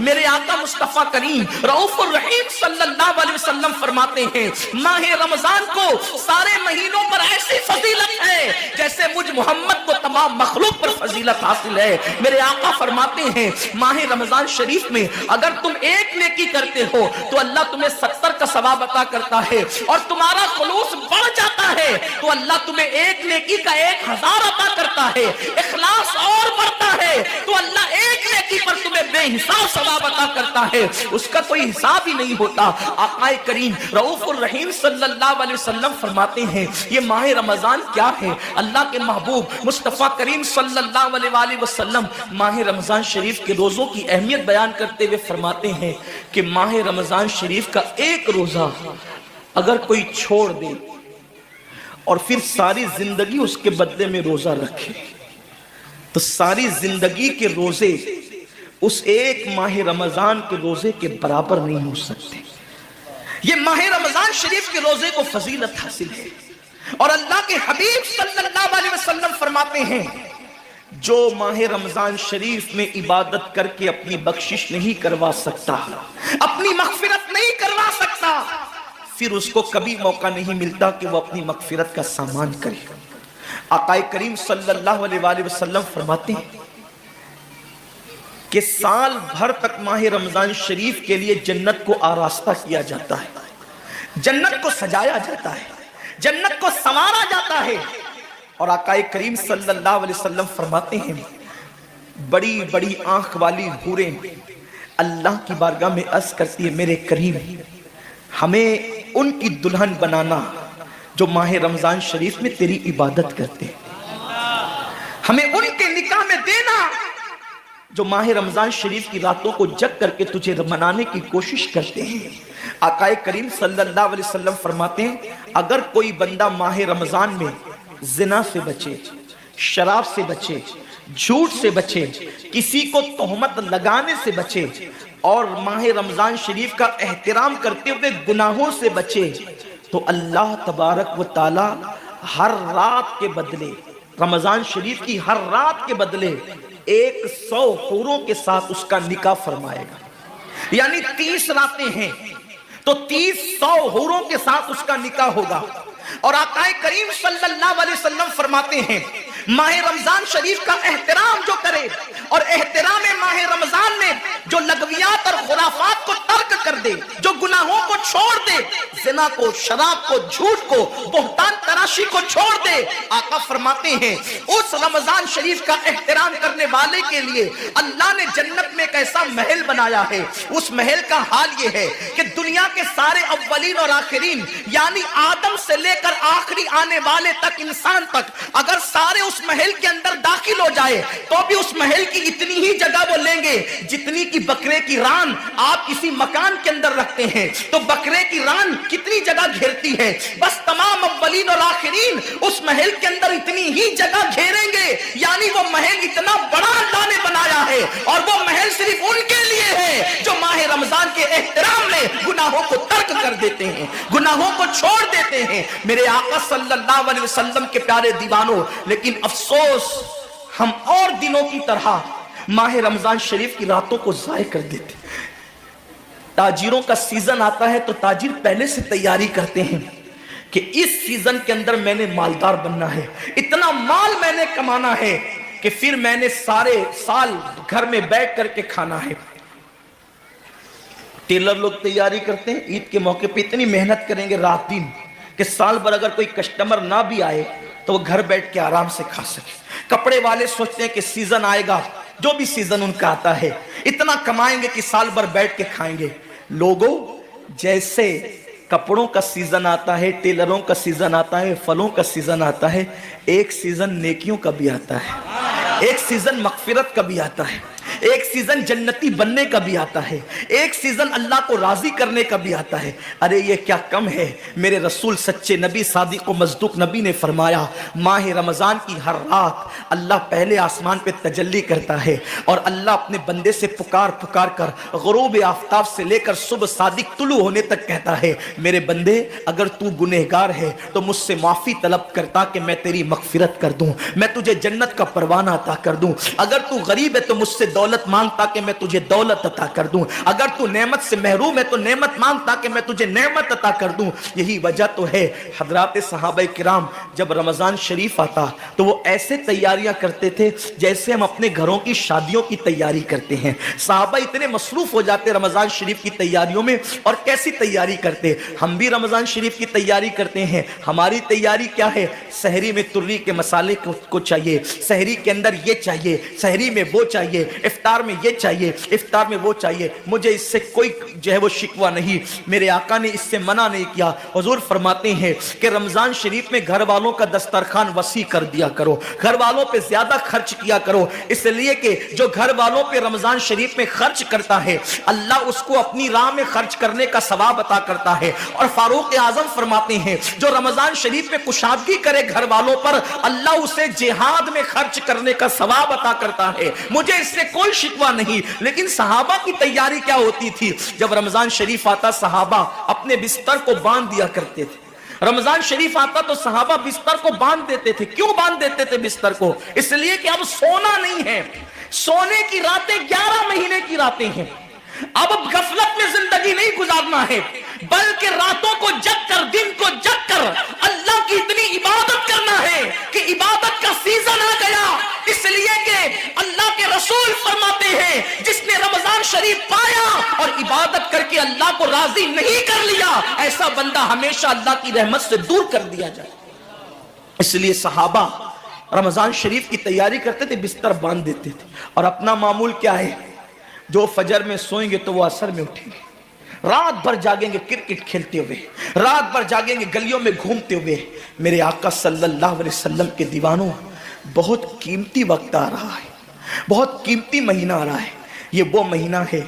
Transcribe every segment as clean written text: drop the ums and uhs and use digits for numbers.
میرے آقا مصطفیٰ کریم رؤوف الرحیم صلی اللہ علیہ وسلم فرماتے ہیں ماہ رمضان کو سارے مہینوں پر ایسی فضیلت ہے جیسے مجھ محمد کو تمام مخلوق پر فضیلت حاصل ہے۔ میرے آقا فرماتے ہیں ماہ رمضان شریف میں اگر تم ایک نیکی کرتے ہو تو اللہ تمہیں 70 کا ثواب عطا کرتا ہے، اور تمہارا خلوص بڑھ جاتا ہے تو اللہ تمہیں ایک نیکی کا 1000 عطا کرتا ہے، اخلاص اور بڑھتا ہے تو اللہ ایک نیکی پر تمہیں بے حساب ثواب عطا کرتا ہے، اس کا کوئی حساب ہی نہیں ہوتا۔ آقا کریم رؤوف الرحیم صلی اللہ علیہ وسلم فرماتے ہیں یہ ماہ رمضان کیا ہے؟ اللہ کے محبوب مصطفیٰ کریم صلی اللہ علیہ وآلہ وسلم ماہ رمضان شریف کے روزوں کی اہمیت بیان کرتے ہوئے فرماتے ہیں کہ ماہ رمضان شریف کا ایک روزہ اگر کوئی چھوڑ دے اور پھر ساری زندگی اس کے بدلے میں روزہ رکھے تو ساری زندگی کے روزے اس ایک ماہ رمضان کے روزے کے برابر نہیں ہو سکتے۔ یہ ماہ رمضان شریف کے روزے کو فضیلت حاصل ہے، اور اللہ کے حبیب صلی اللہ علیہ وسلم فرماتے ہیں جو ماہ رمضان شریف میں عبادت کر کے اپنی بخشش نہیں کروا سکتا، اپنی مغفرت نہیں کروا سکتا، پھر اس کو کبھی موقع نہیں ملتا کہ وہ اپنی مغفرت کا سامان کرے۔ آقا کریم صلی اللہ علیہ وآلہ وسلم فرماتے ہیں کہ سال بھر تک ماہ رمضان شریف کے لیے جنت کو آراستہ کیا جاتا ہے، جنت کو سجایا جاتا ہے، جنت کو سنوارا جاتا ہے، اور آقا کریم صلی اللہ علیہ وسلم فرماتے ہیں بڑی بڑی آنکھ والی حوریں اللہ کی بارگاہ میں عرض کرتی ہے میرے کریم ہمیں ان کی دلہن بنانا جو ماہ رمضان شریف میں تیری عبادت کرتے ہیں، ہمیں ان کے نکاح میں دینا جو ماہ رمضان شریف کی راتوں کو جگ کر کے تجھے منانے کی کوشش کرتے ہیں۔ آقا کریم صلی اللہ علیہ وسلم فرماتے ہیں اگر کوئی بندہ ماہ رمضان میں زنا سے بچے، شراب سے بچے، جھوٹ سے بچے، کسی کو تہمت لگانے سے بچے، اور ماہ رمضان شریف کا احترام کرتے ہوئے گناہوں سے بچے، تو اللہ تبارک و تعالی ہر رات کے بدلے، رمضان شریف کی ہر رات کے بدلے 100 حوروں کے ساتھ اس کا نکاح فرمائے گا۔ یعنی 30 راتیں ہیں تو 100 حوروں کے ساتھ اس کا نکاح ہوگا۔ اور آقا کریم صلی اللہ علیہ وسلم فرماتے ہیں ماہ رمضان شریف کا احترام جو کرے اور احترام ماہ رمضان میں جو لغویات اور خرافات کو ترک کر دے، جو گناہوں کو چھوڑ دے، زنا کو، شراب کو، جھوٹ کو، بہتان تراشی کو چھوڑ دے، آقا فرماتے ہیں اس رمضان شریف کا احترام کرنے والے کے لیے اللہ نے جنت میں ایک ایسا محل بنایا ہے۔ اس محل کا حال یہ ہے کہ دنیا کے سارے اولین اور آخرین یعنی آدم سے لے کر آخری آنے والے تک، انسان تک، اگر سارے اس محل کے اندر داخل ہو جائے تو بھی اس محل کی اتنی ہی جگہ وہ لیں گے جتنی کی بکرے کی ران آپ کسی مکان کے اندر رکھتے ہیں تو بکرے کی ران کتنی جگہ گھیرتی ہے، بس تمام اولین اور آخرین اس محل کے اندر اتنی ہی جگہ گھیریں گے۔ یعنی وہ محل اتنا بڑا اللہ نے بنایا ہے، اور وہ محل صرف ان کے لیے ہے جو ماہ رمضان کے احترام میں گناہوں کو ترک کر دیتے ہیں، گناہوں کو چھوڑ دیتے ہیں۔ میرے آقا صلی اللہ علیہ وسلم کے پیارے دیوانوں، لیکن افسوس ہم اور دنوں کی طرح ماہ رمضان شریف کی راتوں کو ضائع کر دیتے۔ تاجروں کا سیزن آتا ہے تو تاجر پہلے سے تیاری کرتے ہیں کہ اس سیزن کے اندر میں نے مالدار بننا ہے، اتنا مال میں نے کمانا ہے کہ پھر میں نے سارے سال گھر میں بیٹھ کر کے کھانا ہے۔ ٹیلر لوگ تیاری کرتے ہیں عید کے موقع پہ اتنی محنت کریں گے رات دن کہ سال بھر اگر کوئی کسٹمر نہ بھی آئے تو وہ گھر بیٹھ کے آرام سے کھا سکے۔ کپڑے والے سوچتے ہیں کہ سیزن آئے گا، جو بھی سیزن ان کا آتا ہے اتنا کمائیں گے کہ سال بھر بیٹھ کے کھائیں گے۔ لوگوں جیسے کپڑوں کا سیزن آتا ہے، ٹیلروں کا سیزن آتا ہے، پھلوں کا سیزن آتا ہے، ایک سیزن نیکیوں کا بھی آتا ہے، ایک سیزن مغفرت کا بھی آتا ہے، ایک سیزن جنتی بننے کا بھی آتا ہے، ایک سیزن اللہ کو راضی کرنے کا بھی آتا ہے۔ ارے یہ کیا کم ہے، میرے رسول سچے نبی صادق و مصدوق نبی نے فرمایا ماہ رمضان کی ہر رات اللہ پہلے آسمان پہ تجلی کرتا ہے اور اللہ اپنے بندے سے پکار پکار کر غروب آفتاب سے لے کر صبح صادق طلوع ہونے تک کہتا ہے میرے بندے اگر تو گنہگار ہے تو مجھ سے معافی طلب کرتا کہ میں تیری مغفرت کر دوں، میں تجھے جنت کا پروانہ عطا کر دوں، اگر تو غریب ہے تو مجھ سے دولت दौलत मांग ताकि मैं तुझे दौलत अता कर दूं, अगर तू नेमत से महरूम है तो नेमत मांग ताकि मैं तुझे नेमत अता कर दूं। यही वजह तो है हजरात सहाबा किराम जब रमजान शरीफ आता तो वो ऐसे तैयारियां करते थे जैसे हम अपने घरों की शादियों की तैयारी करते हैं। सहाबा इतने मसरूफ हो जाते रमजान शरीफ की तैयारियों में। और कैसी तैयारी करते, हम भी रमजान शरीफ की तैयारी करते हैं। हमारी तैयारी क्या है, सहरी में तुर्री के मसाले को चाहिए, सहरी के अंदर ये चाहिए, सहरी में वो चाहिए, इफ्तार में ये चाहिए, इफ्तार में वो चाहिए। मुझे इससे कोई जो है वो शिकवा नहीं, मेरे आका ने इससे मना नहीं किया। हुजूर फरमाते हैं कि रमजान शरीफ में घर वालों का दस्तरखान वसी कर दिया करो, घर वालों पे ज्यादा खर्च किया करो, इसलिए कि जो घर वालों पे रमजान शरीफ में खर्च करता है अल्लाह उसको अपनी राह में खर्च करने का सवाब अता करता है। और फारूक आजम फरमाते हैं जो रमजान शरीफ में कुशादगी करे घर वालों पर अल्लाह उसे जिहाद में खर्च करने का सवाब अता करता है। मुझे इससे कोई शिकवा नहीं। लेकिन सहाबा की तैयारी क्या होती थी, जब रमजान शरीफ आता सहाबा अपने बिस्तर को बांध दिया करते थे। रमजान शरीफ आता तो सहाबा बिस्तर को बांध देते थे। क्यों बांध देते थे बिस्तर को, इसलिए कि अब सोना नहीं है, सोने की रातें 11 महीने की रातें हैं। अब गफलत में जिंदगी नहीं गुजारना है, बल्कि रातों को जग कर दिन को जग कर अल्लाह की इतनी इबादत करना है कि इबादत का सीजन आ गया। इसलिए कि अल्लाह के रसूल फरमाते हैं जिसने रमजान शरीफ पाया और इबादत करके अल्लाह को राजी नहीं कर लिया, ऐसा बंदा हमेशा अल्लाह की रहमत से दूर कर दिया जाए। इसलिए सहाबा रमजान शरीफ की तैयारी करते थे, बिस्तर बांध देते थे। और अपना मामूल क्या है, जो फजर में सोएंगे तो वो असर में उठेंगे, रात भर जागेंगे क्रिकेट खेलते हुए, रात भर जागेंगे गलियों में घूमते हुए। मेरे आका सल्लल्लाहु अलैहि वसल्लम के दीवानों, बहुत कीमती वक्त आ रहा है, बहुत कीमती महीना आ रहा है। ये वो महीना है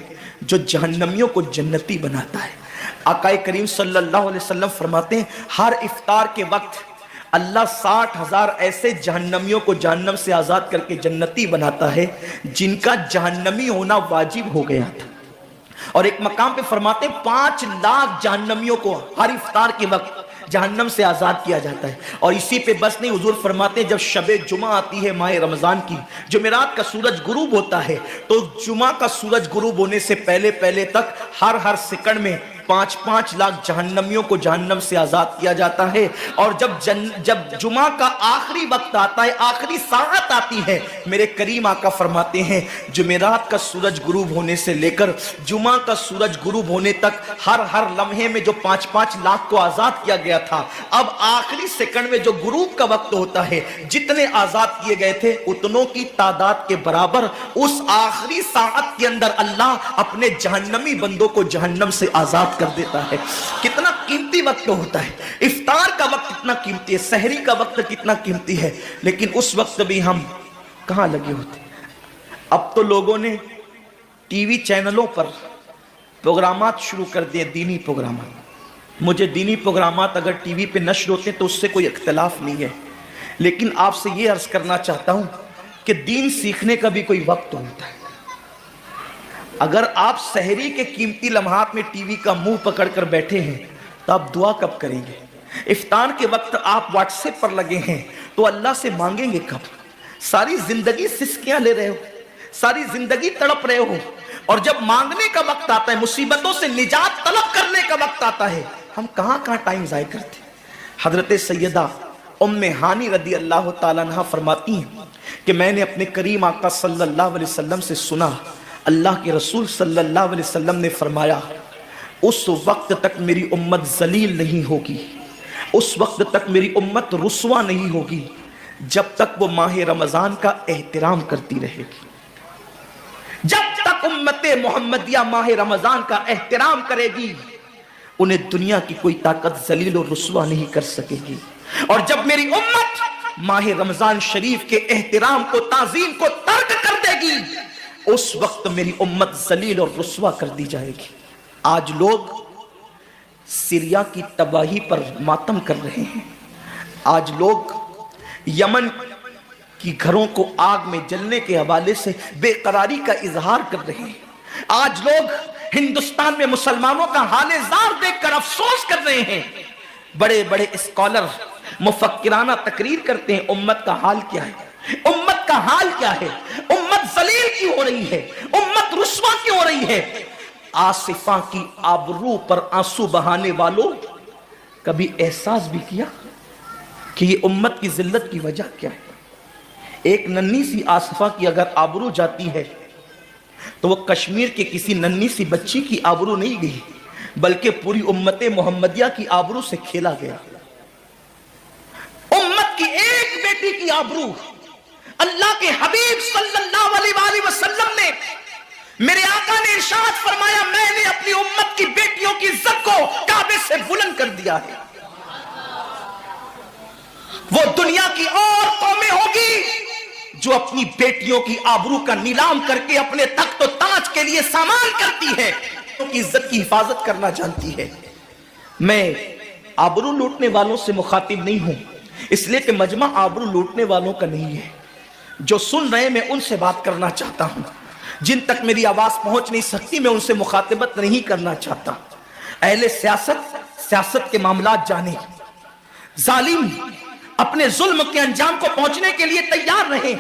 जो जहन्नमियों को जन्नती बनाता है। आका करीम सल्लल्लाहु अलैहि वसल्लम फरमाते हैं हर इफ्तार के वक्त अल्लाह 60,000 ऐसे जहन्नमियों को जहन्नम से आजाद करके जन्नती बनाता है जिनका जहन्नमी होना वाजिब हो गया था। और एक मकाम पे फरमाते 5 लाख जहन्नमियों को हर इफ्तार के वक्त जहन्नम से आजाद किया जाता है। और इसी पे बस नहीं, हुजूर फरमाते हैं जब शबे जुमा आती है माह रमजान की, जुमेरात का सूरज गुरूब होता है, तो जुमा का सूरज गुरूब होने से पहले पहले तक हर सेकंड में 5-5 लाख जहन्नमियों को जहन्नम से आजाद किया जाता है। और जब जुमा का आखिरी वक्त आता है, आखिरी साअत आती है, मेरे करीम आका फरमाते हैं जुमेरात का सूरज गुरूब होने से लेकर जुमा का सूरज गुरूब होने तक हर लम्हे में जो 5-5 लाख को आजाद किया गया था, अब आखिरी सेकंड में जो गुरूब का वक्त होता है, जितने आजाद किए गए थे उतनों की तादाद के बराबर उस आखिरी साअत के अंदर अल्लाह अपने जहन्नमी बंदों को जहन्नम से आजाद कर देता है। कितना कीमती वक्त होता है, इफ्तार का वक्त कितना कीमती है, सहरी का वक्त कितना कीमती है। लेकिन उस वक्त भी हम कहां लगे होते। अब तो लोगों ने टीवी चैनलों पर प्रोग्रामात शुरू कर दिए, दीनी प्रोग्रामात। मुझे दीनी प्रोग्रामात अगर टीवी पे नश्र होते तो उससे कोई इख्तिलाफ नहीं है, लेकिन आपसे ये अर्ज करना चाहता हूं कि दीन सीखने का भी कोई वक्त होता है। अगर आप सहरी के कीमती लम्हात में टीवी का मुंह पकड़कर बैठे हैं तो आप दुआ कब करेंगे? इफ्तार के वक्त आप व्हाट्सएप पर लगे हैं तो अल्लाह से मांगेंगे कब? सारी जिंदगी सिसकियां ले रहे हो, सारी जिंदगी तड़प रहे हो, और जब मांगने का वक्त आता है, मुसीबतों से निजात तलब करने का वक्त आता है, हम कहां टाइम जाया करते। हजरत सैयदा उम्मे हानी रदी अल्लाह ताला अन्हा फरमाती हैं कि मैंने अपने करीम आका सल्लल्लाहु अलैहि वसल्लम से सुना, अल्लाह के रसूल सल्लल्लाहु अलैहि वसल्लम ने फरमाया उस वक्त तक मेरी उम्मत जलील नहीं होगी, उस वक्त तक मेरी उम्मत रुस्वा नहीं होगी जब तक वो माह रमजान का एहतराम करती रहेगी। जब तक उम्मते मोहम्मदिया माह रमजान का एहतराम करेगी उन्हें दुनिया की कोई ताकत जलील और रुस्वा नहीं कर सकेगी। और जब मेरी उम्मत माह रमजान शरीफ के एहतराम को, ताजीम को तर्क कर देगी, उस वक्त मेरी उम्मत जलील और रुस्वा कर दी जाएगी। आज लोग सीरिया की तबाही पर मातम कर रहे हैं, आज लोग यमन की घरों को आग में जलने के हवाले से बेकरारी का इजहार कर रहे हैं, आज लोग हिंदुस्तान में मुसलमानों का हाले जार देखकर अफसोस कर रहे हैं। बड़े बड़े स्कॉलर मुफक्किराना तकरीर करते हैं, उम्मत का हाल क्या है, उम्मत का हाल क्या है, उम्मत ذلیل کیوں ہو رہی ہے, امت رسوا کیوں ہو رہی ہے. آصفہ کی آبرو پر آنسو بہانے والوں, کبھی احساس بھی کیا کہ یہ امت کی ذلت کی وجہ کیا ہے؟ ایک ننھی سی آصفہ کی اگر آبرو جاتی ہے تو وہ کشمیر کے کسی ننھی سی بچی کی آبرو نہیں گئی, بلکہ پوری امت محمدیہ کی آبرو سے کھیلا گیا. امت کی ایک بیٹی کی آبرو اللہ کے حبیب صلی اللہ علیہ وآلہ وسلم نے, میرے آقا نے ارشاد فرمایا, میں نے اپنی امت کی بیٹیوں کی عزت کو کعبے سے بلند کر دیا ہے. وہ دنیا کی اور قومیں ہوگی جو اپنی بیٹیوں کی آبرو کا نیلام کر کے اپنے تخت و تاج کے لیے سامان کرتی ہے, ان کی عزت کی حفاظت کرنا جانتی ہے. میں آبرو لوٹنے والوں سے مخاطب نہیں ہوں, اس لیے کہ مجمع آبرو لوٹنے والوں کا نہیں ہے. جو سن رہے میں ان سے بات کرنا چاہتا ہوں, جن تک میری آواز پہنچ نہیں سکتی میں ان سے مخاطبت نہیں کرنا چاہتا. اہل سیاست کے معاملات جانے, ظالم اپنے ظلم کے انجام کو پہنچنے کے لیے تیار رہے,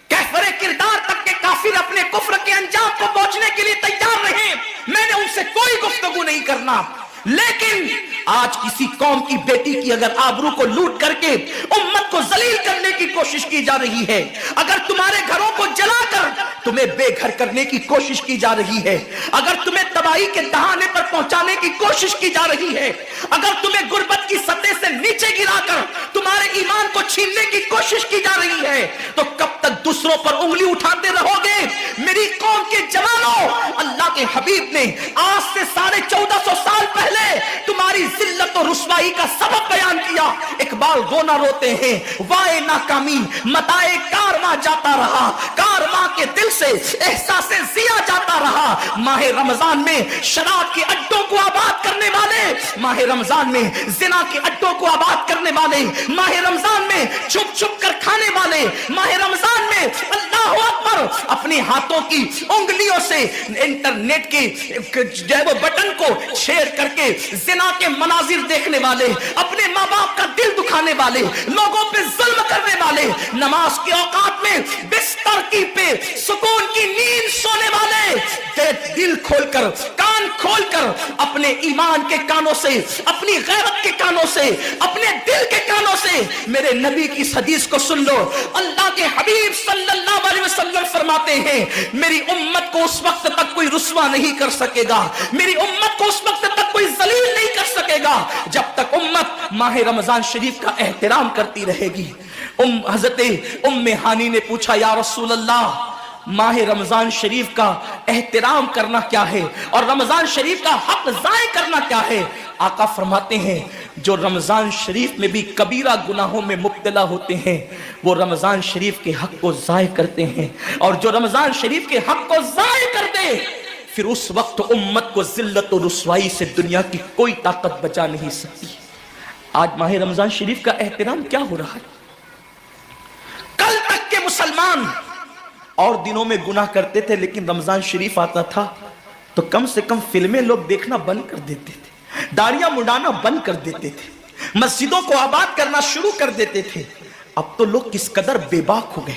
کفر کردار تک کے کافر اپنے کفر کے انجام کو پہنچنے کے لیے تیار رہے. میں نے ان سے کوئی گفتگو نہیں کرنا, لیکن آج کسی قوم کی بیٹی کی اگر آبرو کو لوٹ کر کے امت کو ذلیل کرنے کی کوشش کی جا رہی ہے, اگر تمہارے گھروں کو جلا کر تمہیں بے گھر کرنے کی کوشش کی جا رہی ہے, اگر تمہیں تباہی کے دہانے پر پہنچانے کی کوشش کی جا رہی ہے, اگر تمہیں غربت کی سطح سے نیچے گرا کر تمہارے ایمان کو چھیننے کی کوشش کی جا رہی ہے, تو کب تک دوسروں پر انگلی اٹھاتے رہو گے؟ میری قوم کے جوانوں, اللہ کے حبیب نے آج سے 1450 سال پہلے تمہاری ذلت و رسوائی کا سبب بیان کیا. اقبال رونا روتے ہیں, وائے ناکامی متائے کارواں جاتا رہا, کارواں کے دل سے احساس ضیا جاتا رہا. ماہ رمضان میں شراب کے اڈوں کو آباد کرنے والے, ماہ رمضان میں زنا کے اڈوں کو آباد کرنے والے, ماہ رمضان میں چھپ چھپ کر کھانے والے, ماہ رمضان میں اللہ اکبر اپنے ہاتھوں کی انگلیوں سے انٹرنیٹ کے جو ہے وہ بٹن کو چھیڑ کر کے زنا کے مناظر دیکھنے والے, اپنے ماں باپ کا دل دکھانے والے, لوگوں پہ ظلم کرنے والے, نماز کے اوقات میں بستر کی پہ سکون کی نیند سونے والے, دل کھول کر کان کھول کر اپنے ایمان کے کانوں سے, اپنی غیرت کے کانوں سے, اپنے دل کے کانوں سے میرے نبی کی حدیث کو سن لو. اللہ کے حبیب صلی اللہ علیہ وسلم فرماتے ہیں, میری امت کو اس وقت تک کوئی رسوا نہیں کر سکے گا, میری امت کو اس وقت تک کوئی ذلیل نہیں کر سکے گا جب تک امت ماہ رمضان شریف کا احترام کرتی رہے گی. حضرت ام ہانی نے پوچھا, یا رسول اللہ, ماہ رمضان شریف کا احترام کرنا کیا ہے اور رمضان شریف کا حق ضائع کرنا کیا ہے؟ آقا فرماتے ہیں, جو رمضان شریف میں بھی کبیرہ گناہوں میں مبتلا ہوتے ہیں وہ رمضان شریف کے حق کو ضائع کرتے ہیں, اور جو رمضان شریف کے حق کو ضائع کر دے پھر اس وقت امت کو ذلت و رسوائی سے دنیا کی کوئی طاقت بچا نہیں سکتی. آج ماہ رمضان شریف کا احترام کیا ہو رہا ہے؟ کل تک کے مسلمان اور دنوں میں گناہ کرتے تھے, لیکن رمضان شریف آتا تھا تو کم سے کم فلمیں لوگ دیکھنا بند کر دیتے تھے, داڑیاں مڈانا بند کر دیتے تھے, مسجدوں کو آباد کرنا شروع کر دیتے تھے. اب تو لوگ کس قدر بے باک ہو گئے,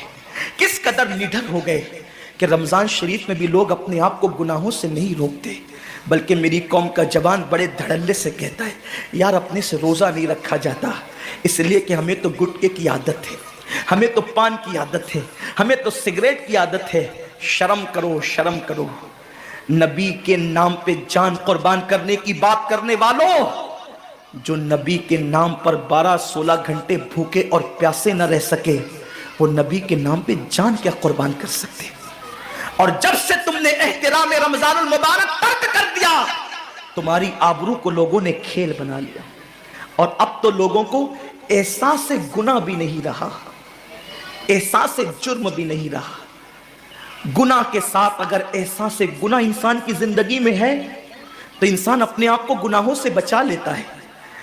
کس قدر نڈر ہو گئے کہ رمضان شریف میں بھی لوگ اپنے آپ کو گناہوں سے نہیں روکتے, بلکہ میری قوم کا جوان بڑے دھڑلے سے کہتا ہے, یار اپنے سے روزہ نہیں رکھا جاتا اس لیے کہ ہمیں تو گٹکے کی عادت ہے, ہمیں تو پان کی عادت ہے, ہمیں تو سگریٹ کی عادت ہے. شرم کرو, شرم کرو. نبی کے نام پہ جان قربان کرنے کی بات کرنے والوں, جو نبی کے نام پر 12-16 گھنٹے بھوکے اور پیاسے نہ رہ سکے, وہ نبی کے نام پہ جان کیا قربان کر سکتے؟ اور جب سے تم نے احترام رمضان المبارک ترک کر دیا, تمہاری آبرو کو لوگوں نے کھیل بنا لیا, اور اب تو لوگوں کو احساس گناہ بھی نہیں رہا, احساس جرم بھی نہیں رہا. گناہ کے ساتھ اگر احساس گناہ انسان کی زندگی میں ہے تو انسان اپنے آپ کو گناہوں سے بچا لیتا ہے,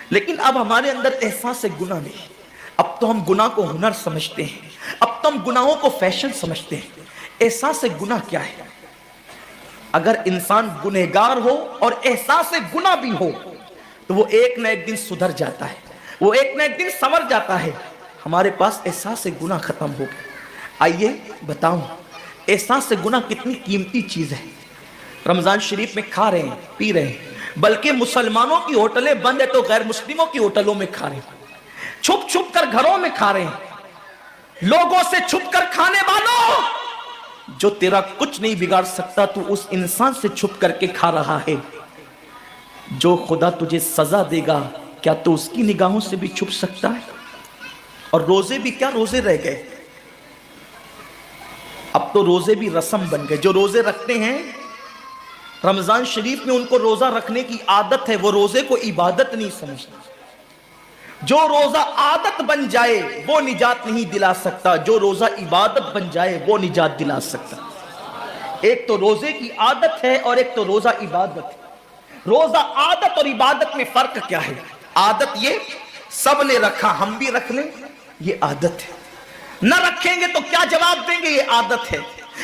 لیکن اب ہمارے اندر احساس گناہ نہیں. اب تو ہم گناہ کو ہنر سمجھتے ہیں, اب تو ہم گناہوں کو فیشن سمجھتے ہیں. احساس گناہ کیا ہے؟ اگر انسان گنہگار ہو اور احساس گناہ بھی ہو تو وہ ایک نہ ایک دن سدھر جاتا ہے, وہ ایک نہ ایک دن سنور جاتا ہے. ہمارے پاس احساس گناہ ختم ہو گیا. آئیے بتاؤں, एहसास से गुनाह कितनी कीमती चीज है। रमजान शरीफ में खा रहे हैं, पी रहे हैं, बल्कि मुसलमानों की होटलें बंद है तो गैर मुस्लिमों की होटलों में खा रहे हैं, छुप छुप कर घरों में खा रहे हैं। लोगों से छुप कर खाने वालों, जो तेरा कुछ नहीं बिगाड़ सकता, तू उस इंसान से छुप करके खा रहा है। जो खुदा तुझे सजा देगा, क्या तू उसकी निगाहों से भी छुप सकता है? और रोजे भी क्या रोजे रह गए, अब तो रोजे भी रस्म बन गए। जो रोजे रखते हैं रमजान शरीफ में, उनको रोजा रखने की आदत है, वो रोजे को इबादत नहीं समझते। जो रोजा आदत बन जाए वो निजात नहीं दिला सकता, जो रोजा इबादत बन जाए वो निजात दिला सकता। एक तो रोजे की आदत है और एक तो रोजा इबादत है। रोजा आदत और इबादत में फर्क क्या है? आदत ये सब ने रखा, हम भी रख लें, ये आदत है। न रखेंगे तो क्या जवाब देंगे, ये आदत है।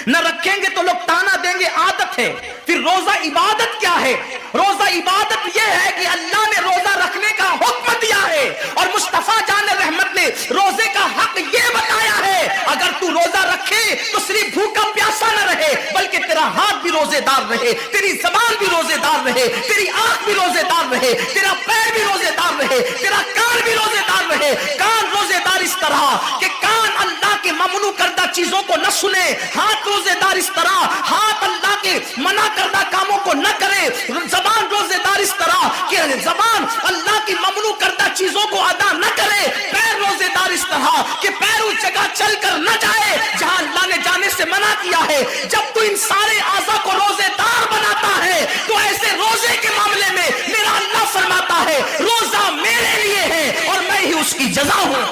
न रखेंगे तो लोग ताना देंगे, आदत है। फिर रोजा इबादत क्या है? रोजा इबादत यह है कि अल्लाह ने रोजा रखने का हुक्म दिया है और मुस्तफा जान रहमत ने रोजे का हक यह बताया है, अगर तू रोजा रखे तो सिर्फ भूखा प्यासा न रहे, बल्कि तेरा हाथ भी रोजेदार रहे, तेरी जबान भी रोजेदार रहे, तेरी आंख भी रोजेदार रहे, तेरा पैर भी रोजेदार रहे, तेरा कान भी रोजेदार रहे। कान रोजेदार इस तरह कि कान अल्लाह के ममनू करदा चीजों को न सुने, हाथ रोजेदार इस तरह हाथ अल्लाह के मना करदा कामों को न करे, जबान रोजेदार इस तरह कि जबान अल्लाह की ममनू करदा चीजों को अदा न करे, पैर रोजेदार इस तरह कि पैर उस जगह चलकर न जाए जहां अल्लाह ने जाने से मना किया है। जब तू इन सारे आज़ा को रोजेदार बनाता है तो ऐसे रोजे के मामले में मेरा अल्लाह फरमाता है, रोजा मेरे लिए है और मैं ही उसकी जज़ा हूं।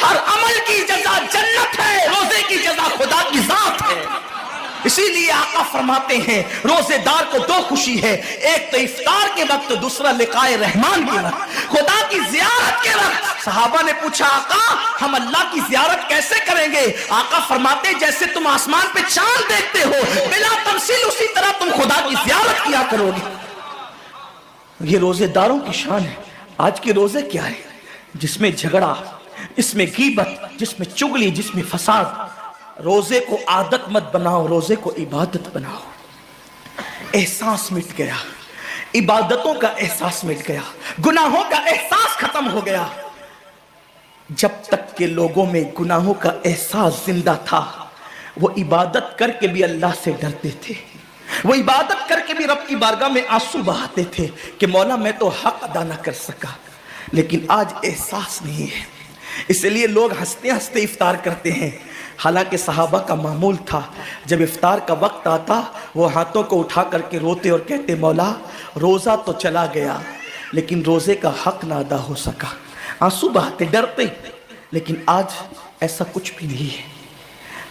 हर अमल की जज़ा जन्नत है, रोजे की जज़ा खुदा की जात है। इसीलिए आका फरमाते हैं रोजेदार को दो खुशी है, एक तो इफ्तार के वक्त, दूसरा लिकाए रहमान के वक्त, खुदा की जियारत के वक्त। सहाबा ने पूछा, आका हम अल्लाह की जियारत कैसे करेंगे? आका फरमाते जैसे तुम आसमान पे चांद देखते हो बिला तमसील, उसी तरह तुम खुदा की जियारत किया करोगे। ये रोजेदारों की शान है। आज के रोजे क्या है? जिसमें झगड़ा, जिसमें गीबत, जिसमें चुगली, जिसमें फसाद। रोजे को आदत मत बनाओ, रोजे को इबादत बनाओ। एहसास मिट गया, इबादतों का एहसास मिट गया, गुनाहों का एहसास खत्म हो गया। जब तक के लोगों में गुनाहों का एहसास जिंदा था, वो इबादत करके भी अल्लाह से डरते थे, वो इबादत करके भी रब की बारगाह में आंसू बहाते थे कि मौला मैं तो हक अदा न कर सका। लेकिन आज एहसास नहीं है, इसलिए लोग हंसते हंसते इफ्तार करते हैं। हालांकि सहाबा का मामूल था, जब इफ्तार का वक्त आता वो हाथों को उठा करके रोते और कहते, मौला रोज़ा तो चला गया लेकिन रोज़े का हक ना अदा हो सका। आंसू बहाते, डरते। लेकिन आज ऐसा कुछ भी नहीं है।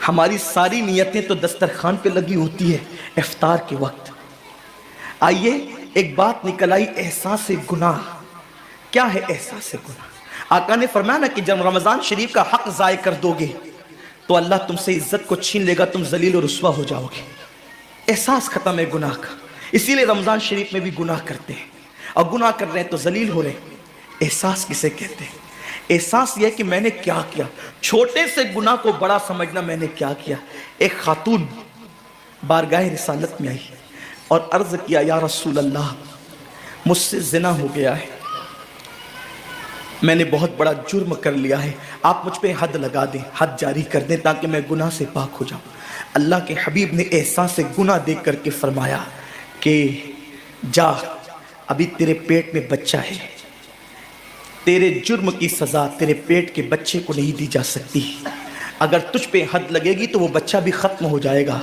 हमारी सारी नियतें तो दस्तरखान पे लगी होती है इफ्तार के वक्त। आइए एक बात निकल आई, एहसास गुनाह। क्या है एहसास गुनाह? आका ने फरमाया ना कि जब रमज़ान शरीफ का हक ज़ाय कर दोगे तो अल्लाह तुमसे इज्जत को छीन लेगा, तुम जलील और रुस्वा हो जाओगे। एहसास खत्म है गुनाह का, इसीलिए रमज़ान शरीफ में भी गुनाह करते हैं, और गुनाह कर रहे हैं तो जलील हो रहे हैं। एहसास किसे कहते हैं? एहसास यह कि मैंने क्या किया। छोटे से गुनाह को बड़ा समझना, मैंने क्या किया। एक खातून बारगाह रिसालत में आई और अर्ज किया, या रसूल अल्लाह मुझसे जिना हो गया है, मैंने बहुत बड़ा जुर्म कर लिया है, आप मुझ पे हद लगा दें, हद जारी कर दें ताकि मैं गुनाह से पाक हो जाऊं। अल्लाह के हबीब ने एहसास से गुनाह देख करके फरमाया कि जा, अभी तेरे पेट में बच्चा है, तेरे जुर्म की सज़ा तेरे पेट के बच्चे को नहीं दी जा सकती। अगर तुझ पे हद लगेगी तो वो बच्चा भी ख़त्म हो जाएगा।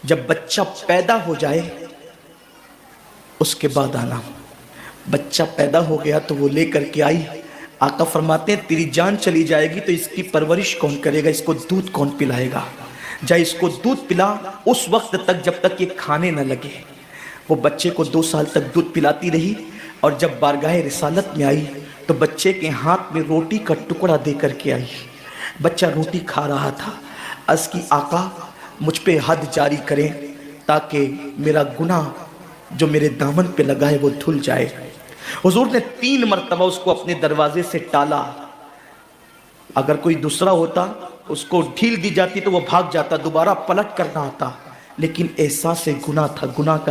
जब बच्चा पैदा हो जाए उसके बाद आना। बच्चा पैदा हो गया तो वो लेकर के आई। आका फरमाते हैं तेरी जान चली जाएगी तो इसकी परवरिश कौन करेगा, इसको दूध कौन पिलाएगा? जा इसको दूध पिला उस वक्त तक जब तक ये खाने न लगे। वो बच्चे को 2 साल तक दूध पिलाती रही और जब बारगाह रिसालत में आई तो बच्चे के हाथ में रोटी का टुकड़ा दे करके आई। बच्चा रोटी खा रहा था। अर्ज़ की आका मुझ पे हद जारी करें ताकि मेरा गुनाह जो मेरे दामन पे लगा है वो धुल जाए। हुजूर ने 3 मरतबा उसको अपने दरवाजे से टाला। अगर कोई दूसरा होता اس کو ڈھیل دی جاتی تو وہ بھاگ جاتا، دوبارہ پلٹ کرنا آتا، لیکن احساس گناہ تھا، گناہ کا